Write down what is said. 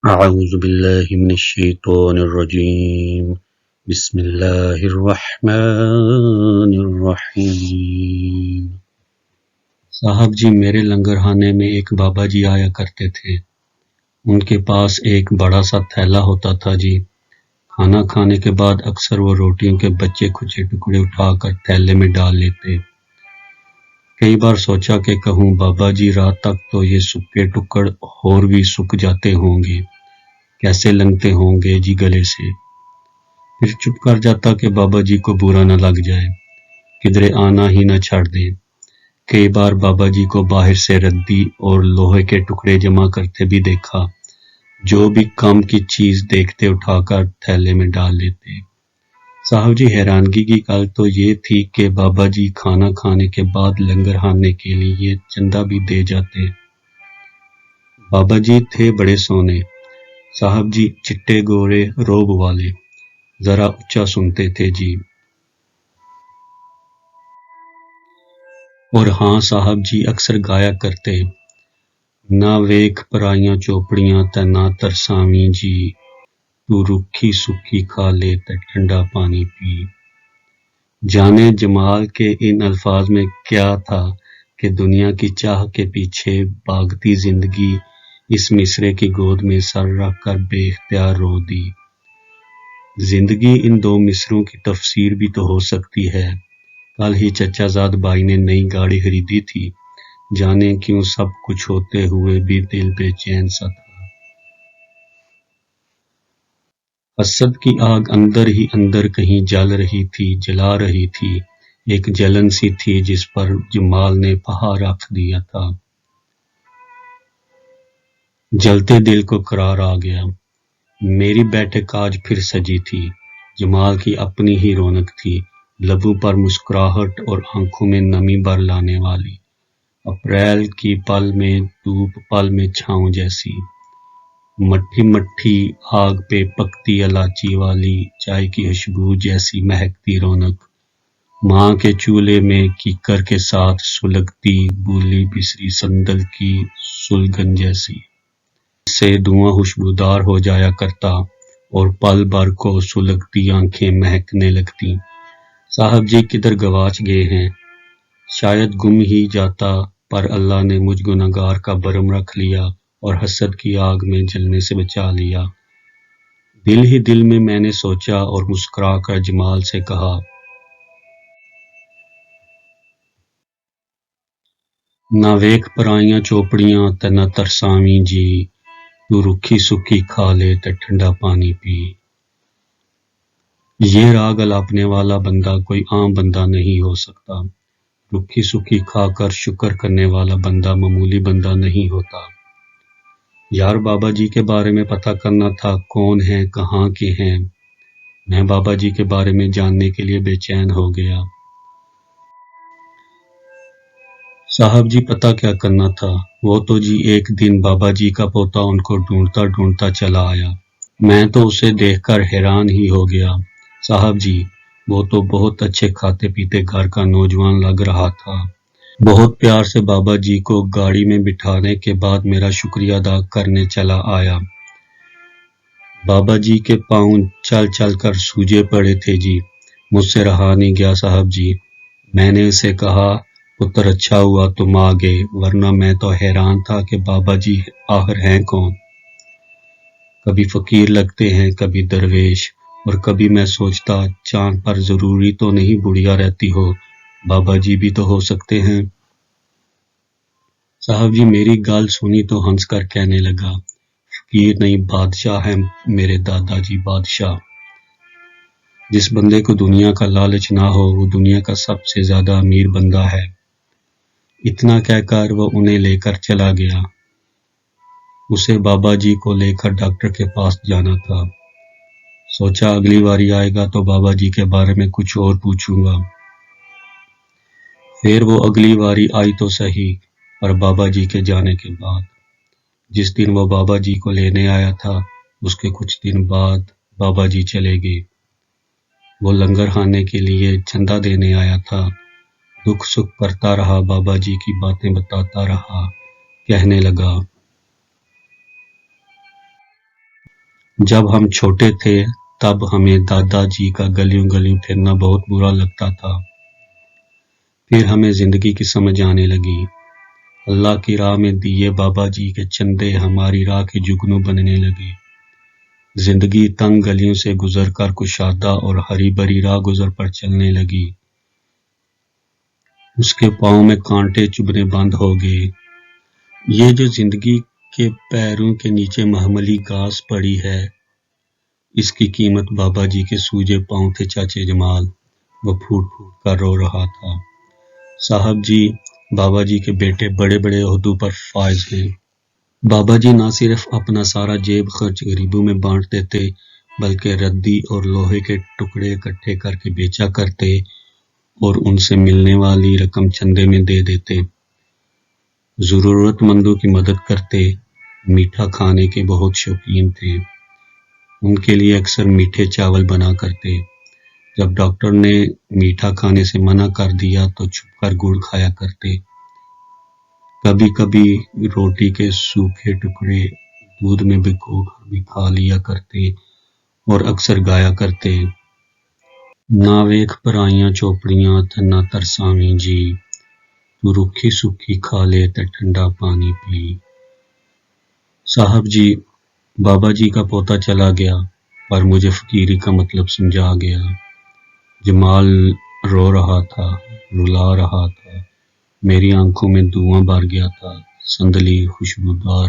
أعوذ بالله من الشيطان الرجيم بسم الله الرحمن الرحیم۔ صاحب جی، میرے لنگرخانے میں ایک بابا جی آیا کرتے تھے۔ ان کے پاس ایک بڑا سا تھیلا ہوتا تھا جی۔ کھانا کھانے کے بعد اکثر وہ روٹیوں کے بچے کچے ٹکڑے اٹھا کر تھیلے میں ڈال لیتے۔ کئی بار سوچا کہ کہوں بابا جی رات تک تو یہ سکے ٹکڑ اور بھی سک جاتے ہوں گے، کیسے لنگتے ہوں گے جی گلے سے۔ پھر چپ کر جاتا کہ بابا جی کو برا نہ لگ جائے، کدھرے آنا ہی نہ چھڑ دیں۔ کئی بار بابا جی کو باہر سے ردی اور لوہے کے ٹکڑے جمع کرتے بھی دیکھا، جو بھی کام کی چیز دیکھتے اٹھا کر تھیلے میں ڈال لیتے۔ صاحب جی، حیرانگی کی بات تو یہ تھی کہ بابا جی کھانا کھانے کے بعد لنگرخانے کے لیے چندہ بھی دے جاتے۔ بابا جی تھے بڑے سونے، صاحب جی چٹے گورے روب والے، ذرا اونچا سنتے تھے جی۔ اور ہاں صاحب جی اکثر گایا کرتے، نہ ویکھ پرائیاں چوپڑیاں تے نہ ترساویں جی، تو رکھی سکی کھا لے تے ٹھنڈا پانی پی۔ جانے جمال کے ان الفاظ میں کیا تھا کہ دنیا کی چاہ کے پیچھے بھاگتی زندگی اس مصرعے کی گود میں سر رکھ کر بے اختیار رو دی۔ زندگی ان دو مصرعوں کی تفسیر بھی تو ہو سکتی ہے۔ کل ہی چچا زاد بھائی نے نئی گاڑی خریدی تھی، جانے کیوں سب کچھ ہوتے ہوئے بھی دل بے چین سا تھا۔ حسد کی آگ اندر ہی اندر کہیں جل رہی تھی، جلا رہی تھی، ایک جلن سی تھی جس پر جمال نے پہا رکھ دیا تھا۔ جلتے دل کو قرار آ گیا۔ میری بیٹھک آج پھر سجی تھی، جمال کی اپنی ہی رونق تھی، لبوں پر مسکراہٹ اور آنکھوں میں نمی بھر لانے والی۔ اپریل کی پل میں دھوپ پل میں چھاؤں جیسی، مٹھی مٹھی آگ پہ پکتی الائچی والی چائے کی خوشبو جیسی مہکتی رونق، ماں کے چولہے میں کیکر کے ساتھ سلگتی بولی بسری سندل کی سلگن جیسی، اس سے دھواں خوشبودار ہو جایا کرتا اور پل بھر کو سلگتی آنکھیں مہکنے لگتی۔ صاحب جی کدھر گواچ گئے ہیں؟ شاید گم ہی جاتا، پر اللہ نے مجھ گنہگار کا برم رکھ لیا اور حسد کی آگ میں جلنے سے بچا لیا۔ دل ہی دل میں نے سوچا اور مسکرا کر جمال سے کہا، نہ ویکھ پرائیاں چوپڑیاں تے نہ ترساویں جی، تو رکھی سکی کھا لے تے ٹھنڈا پانی پی۔ یہ راگ الاپنے والا بندہ کوئی عام بندہ نہیں ہو سکتا۔ رکھی سکی کھا کر شکر کرنے والا بندہ معمولی بندہ نہیں ہوتا۔ یار بابا جی کے بارے میں پتہ کرنا تھا، کون ہیں، کہاں کے ہیں۔ میں بابا جی کے بارے میں جاننے کے لیے بے چین ہو گیا۔ صاحب جی پتہ کیا کرنا تھا؟ وہ تو جی ایک دن بابا جی کا پوتا ان کو ڈھونڈتا ڈھونڈتا چلا آیا۔ میں تو اسے دیکھ کر حیران ہی ہو گیا۔ صاحب جی وہ تو بہت اچھے کھاتے پیتے گھر کا نوجوان لگ رہا تھا۔ بہت پیار سے بابا جی کو گاڑی میں بٹھانے کے بعد میرا شکریہ ادا کرنے چلا آیا۔ بابا جی کے پاؤں چل چل کر سوجے پڑے تھے جی، مجھ سے رہا نہیں گیا صاحب جی۔ میں نے اسے کہا، پتر اچھا ہوا تم آ گئے، ورنہ میں تو حیران تھا کہ بابا جی آخر ہیں کون۔ کبھی فقیر لگتے ہیں، کبھی درویش، اور کبھی میں سوچتا چاند پر ضروری تو نہیں بڑھیا رہتی ہو، بابا جی بھی تو ہو سکتے ہیں۔ صاحب جی میری گال سنی تو ہنس کر کہنے لگا، فقیر نہیں بادشاہ ہیں میرے دادا جی، بادشاہ۔ جس بندے کو دنیا کا لالچ نہ ہو وہ دنیا کا سب سے زیادہ امیر بندہ ہے۔ اتنا کہہ کر وہ انہیں لے کر چلا گیا۔ اسے بابا جی کو لے کر ڈاکٹر کے پاس جانا تھا۔ سوچا اگلی باری آئے گا تو بابا جی کے بارے میں کچھ اور پوچھوں گا۔ پھر وہ اگلی باری آئی تو صحیح، پر بابا جی کے جانے کے بعد۔ جس دن وہ بابا جی کو لینے آیا تھا، اس کے کچھ دن بعد بابا جی چلے گئے۔ وہ لنگر خانے کے لیے چندہ دینے آیا تھا، دکھ سکھ کرتا رہا، بابا جی کی باتیں بتاتا رہا، کہنے لگا، جب ہم چھوٹے تھے تب ہمیں دادا جی کا گلیوں گلیوں پھرنا بہت برا لگتا تھا۔ پھر ہمیں زندگی کی سمجھ آنے لگی۔ اللہ کی راہ میں دیے بابا جی کے چندے ہماری راہ کے جگنو بننے لگے۔ زندگی تنگ گلیوں سے گزر کر کشادہ اور ہری بھری راہ گزر پر چلنے لگی۔ اس کے پاؤں میں کانٹے چبھنے بند ہو گئے۔ یہ جو زندگی کے پیروں کے نیچے محملی گھاس پڑی ہے، اس کی قیمت بابا جی کے سوجے پاؤں تھے چاچے جمال۔ وہ پھوٹ پھوٹ کر رو رہا تھا۔ صاحب جی، بابا جی کے بیٹے بڑے بڑے عہدوں پر فائز ہیں۔ بابا جی نہ صرف اپنا سارا جیب خرچ غریبوں میں بانٹ دیتے بلکہ ردی اور لوہے کے ٹکڑے اکٹھے کر کے بیچا کرتے اور ان سے ملنے والی رقم چندے میں دے دیتے۔ ضرورت مندوں کی مدد کرتے۔ میٹھا کھانے کے بہت شوقین تھے۔ ان کے لیے اکثر میٹھے چاول بنا کرتے۔ جب ڈاکٹر نے میٹھا کھانے سے منع کر دیا تو چھپ کر گڑ کھایا کرتے۔ کبھی کبھی روٹی کے سوکھے ٹکڑے دودھ میں بھگو کر بھی کھا لیا کرتے اور اکثر گایا کرتے، نہ ویکھ پرائیاں چوپڑیاں تے نہ ترساویں جی، تو رکھی سکھی کھا لے تے ٹھنڈا پانی پی۔ صاحب جی، بابا جی کا پوتا چلا گیا پر مجھے فقیری کا مطلب سمجھا گیا۔ جمال رو رہا تھا، رلا رہا تھا، میری آنکھوں میں دھواں بھر گیا تھا، سندلی خوشبودار